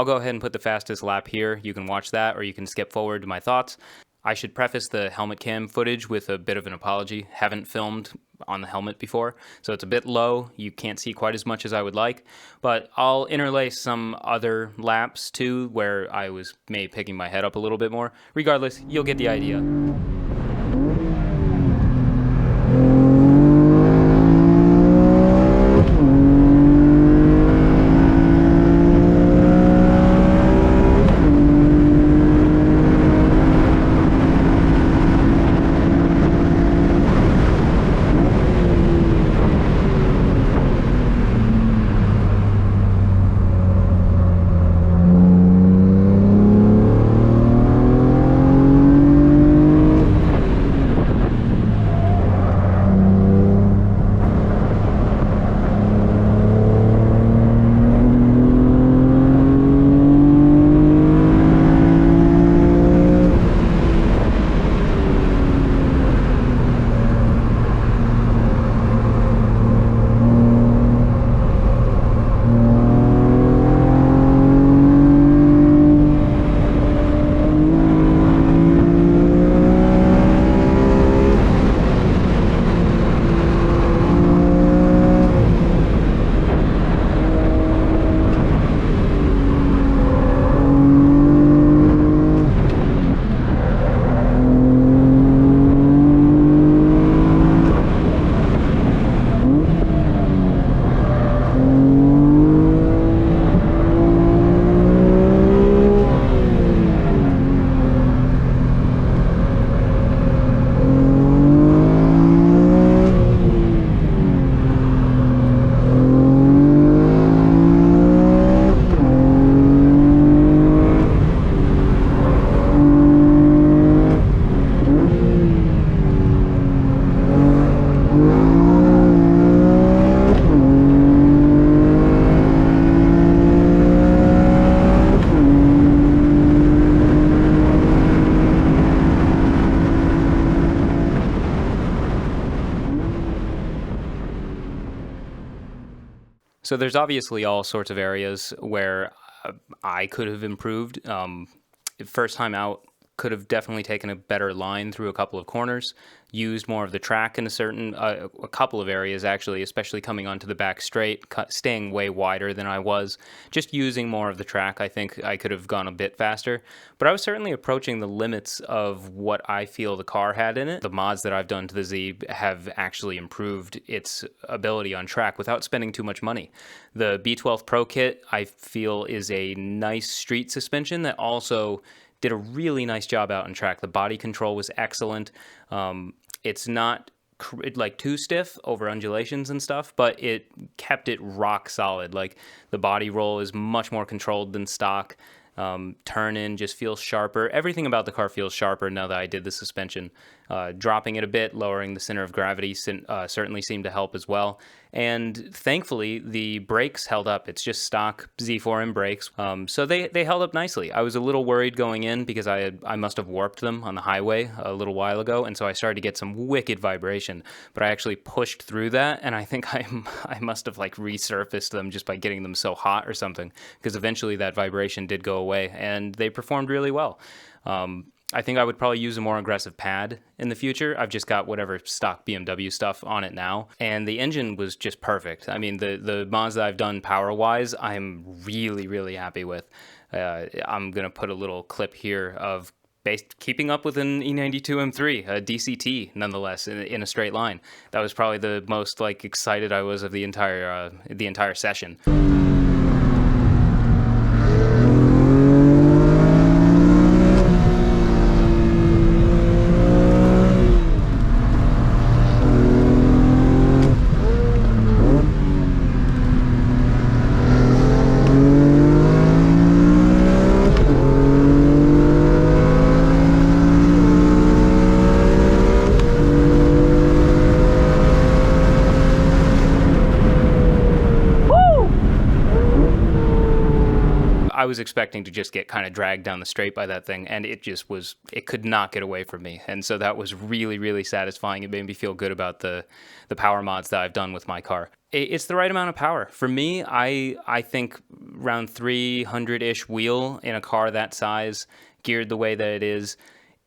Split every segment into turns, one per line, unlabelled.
I'll go ahead and put the fastest lap here. You can watch that, or you can skip forward to my thoughts. I should preface the helmet cam footage with a bit of an apology. Haven't filmed on the helmet before, so it's a bit low. You can't see quite as much as I would like, but I'll interlace some other laps too where I was maybe picking my head up a little bit more. Regardless, you'll get the idea. So there's obviously all sorts of areas where I could have improved. First time out, could have definitely taken a better line through a couple of corners, used more of the track in a couple of areas actually, especially coming onto the back straight, staying way wider than I was. Just using more of the track, I think I could have gone a bit faster. But I was certainly approaching the limits of what I feel the car had in it. The mods that I've done to the Z have actually improved its ability on track without spending too much money. The B12 Pro Kit, I feel, is a nice street suspension that also did a really nice job out on track. The body control was excellent. It's not like too stiff over undulations and stuff, but it kept it rock solid. Like the body roll is much more controlled than stock. Turn in just feels sharper. Everything about the car feels sharper now that I did the suspension. Dropping it a bit, lowering the center of gravity certainly seemed to help as well. And thankfully, the brakes held up. It's just stock Z4M brakes. So they held up nicely. I was a little worried going in because I must have warped them on the highway a little while ago, and so I started to get some wicked vibration. But I actually pushed through that, and I think I must have like resurfaced them just by getting them so hot or something, because eventually that vibration did go away, and they performed really well. I think I would probably use a more aggressive pad in the future. I've just got whatever stock BMW stuff on it now. And the engine was just perfect. I mean, the mods that I've done power-wise, I'm really, really happy with. I'm going to put a little clip here of keeping up with an E92 M3, a DCT nonetheless, in a straight line. That was probably the most like excited I was of the entire session. I was expecting to just get kind of dragged down the straight by that thing, and it could not get away from me. And so that was really, really satisfying. It made me feel good about the power mods that I've done with my car. It's the right amount of power. For me, I think around 300-ish wheel in a car that size, geared the way that it is,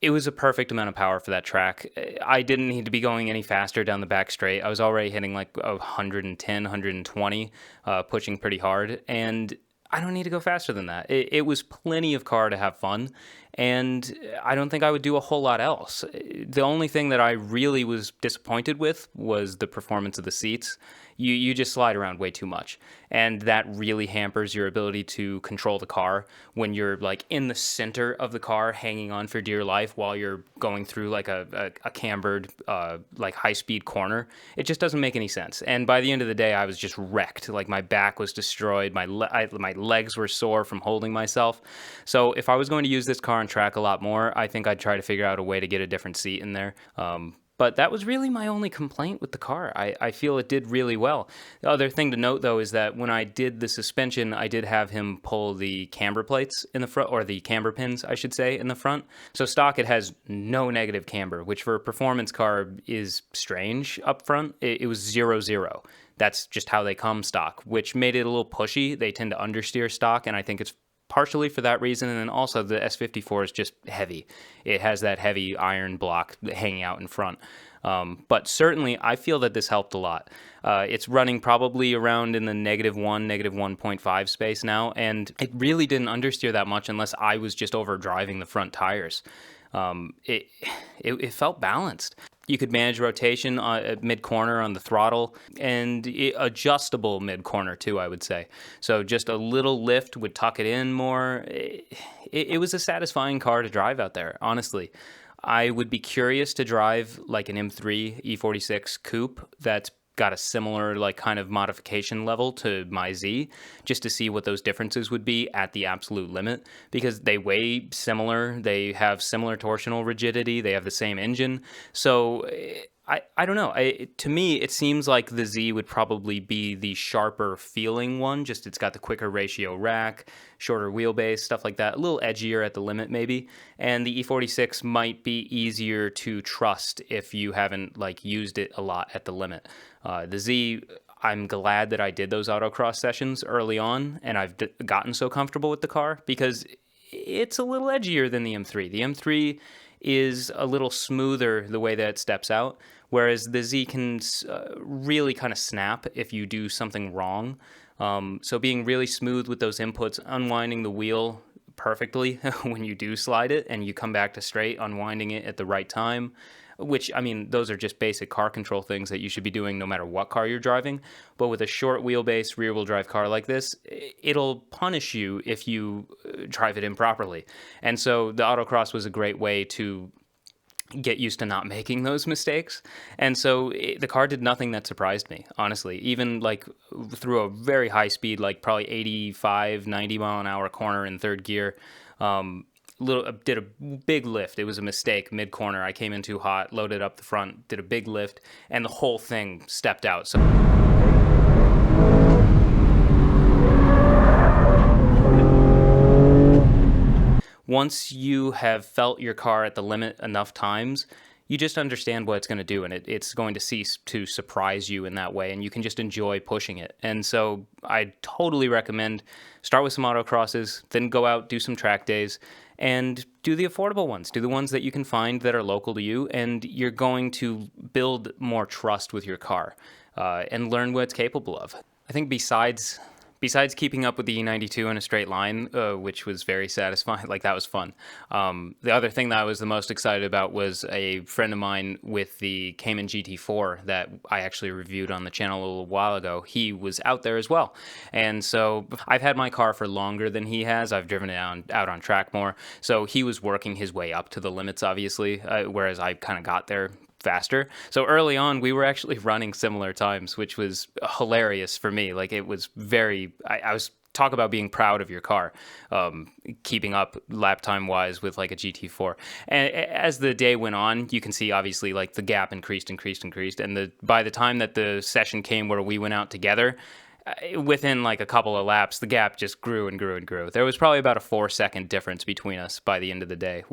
it was a perfect amount of power for that track. I didn't need to be going any faster down the back straight. I was already hitting like 110, 120, pushing pretty hard, and I don't need to go faster than that. It was plenty of car to have fun, and I don't think I would do a whole lot else. The only thing that I really was disappointed with was the performance of the seats. You just slide around way too much, and that really hampers your ability to control the car when you're like in the center of the car hanging on for dear life while you're going through like a cambered like high-speed corner. It just doesn't make any sense. And by the end of the day, I was just wrecked. Like my back was destroyed, my legs were sore from holding myself. So if I was going to use this car on track a lot more, I think I'd try to figure out a way to get a different seat in there. But that was really my only complaint with the car. I feel it did really well. The other thing to note, though, is that when I did the suspension, I did have him pull the camber plates in the front, or the camber pins, I should say, in the front. So stock, it has no negative camber, which for a performance car is strange up front. It was 0-0. That's just how they come stock, which made it a little pushy. They tend to understeer stock, and I think it's partially for that reason, and then also the S54 is just heavy. It has that heavy iron block hanging out in front. But certainly, I feel that this helped a lot. It's running probably around in the -1, -1.5 space now, and it really didn't understeer that much unless I was just overdriving the front tires. It felt balanced. You could manage rotation at mid-corner on the throttle, and adjustable mid-corner too, I would say. So just a little lift would tuck it in more. It was a satisfying car to drive out there, honestly. I would be curious to drive like an M3 E46 coupe that's got a similar like kind of modification level to my Z, just to see what those differences would be at the absolute limit, because they weigh similar, they have similar torsional rigidity, they have the same engine. So I don't know. To me, it seems like the Z would probably be the sharper feeling one. Just it's got the quicker ratio rack, shorter wheelbase, stuff like that. A little edgier at the limit, maybe. And the E46 might be easier to trust if you haven't like used it a lot at the limit. The Z, I'm glad that I did those autocross sessions early on, and I've gotten so comfortable with the car because it's a little edgier than the M3. The M3 is a little smoother the way that it steps out, whereas the Z can really kind of snap if you do something wrong. So being really smooth with those inputs, unwinding the wheel perfectly when you do slide it and you come back to straight, unwinding it at the right time, which, I mean, those are just basic car control things that you should be doing no matter what car you're driving. But with a short wheelbase rear-wheel drive car like this, it'll punish you if you drive it improperly. And so the autocross was a great way to get used to not making those mistakes. And so the car did nothing that surprised me, honestly. Even like through a very high speed, like probably 85, 90 mile an hour corner in third gear, did a big lift. It was a mistake mid-corner. I came in too hot, loaded up the front, did a big lift, and the whole thing stepped out. So once you have felt your car at the limit enough times, you just understand what it's going to do, and it's going to cease to surprise you in that way, and you can just enjoy pushing it. And so I totally recommend start with some autocrosses, then go out, do some track days, and do the affordable ones. Do the ones that you can find that are local to you, and you're going to build more trust with your car and learn what it's capable of. I think besides keeping up with the E92 in a straight line, which was very satisfying, like that was fun. The other thing that I was the most excited about was a friend of mine with the Cayman GT4 that I actually reviewed on the channel a little while ago. He was out there as well. And so I've had my car for longer than he has. I've driven it out on track more. So he was working his way up to the limits, obviously, whereas I kind of got there faster. So early on, we were actually running similar times, which was hilarious for me. Like it was I was talk about being proud of your car, keeping up lap time wise with like a GT4. And as the day went on, you can see obviously like the gap increased. And by the time that the session came where we went out together, within like a couple of laps, the gap just grew and grew and grew. There was probably about a 4-second difference between us by the end of the day.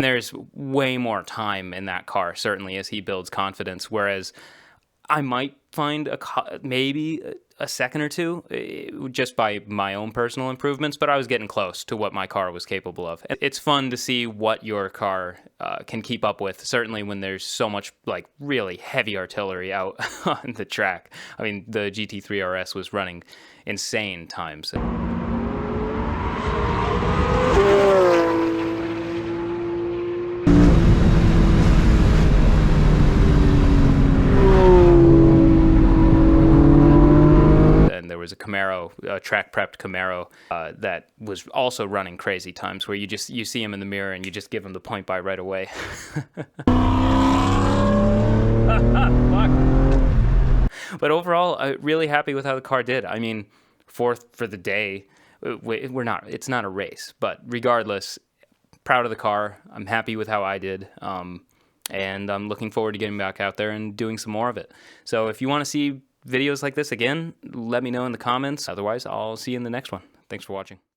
there's way more time in that car, certainly, as he builds confidence, whereas I might find maybe a second or two just by my own personal improvements, but I was getting close to what my car was capable of. It's fun to see what your car can keep up with, certainly when there's so much like really heavy artillery out on the track. I mean, the GT3 RS was running insane times. Was a Camaro, a track-prepped Camaro that was also running crazy times, where you see him in the mirror and you just give him the point by right away. But overall, I'm really happy with how the car did. I mean, fourth for the day. It's not a race, but regardless, proud of the car. I'm happy with how I did. And I'm looking forward to getting back out there and doing some more of it. So if you want to see videos like this again, let me know in the comments. Otherwise, I'll see you in the next one. Thanks for watching.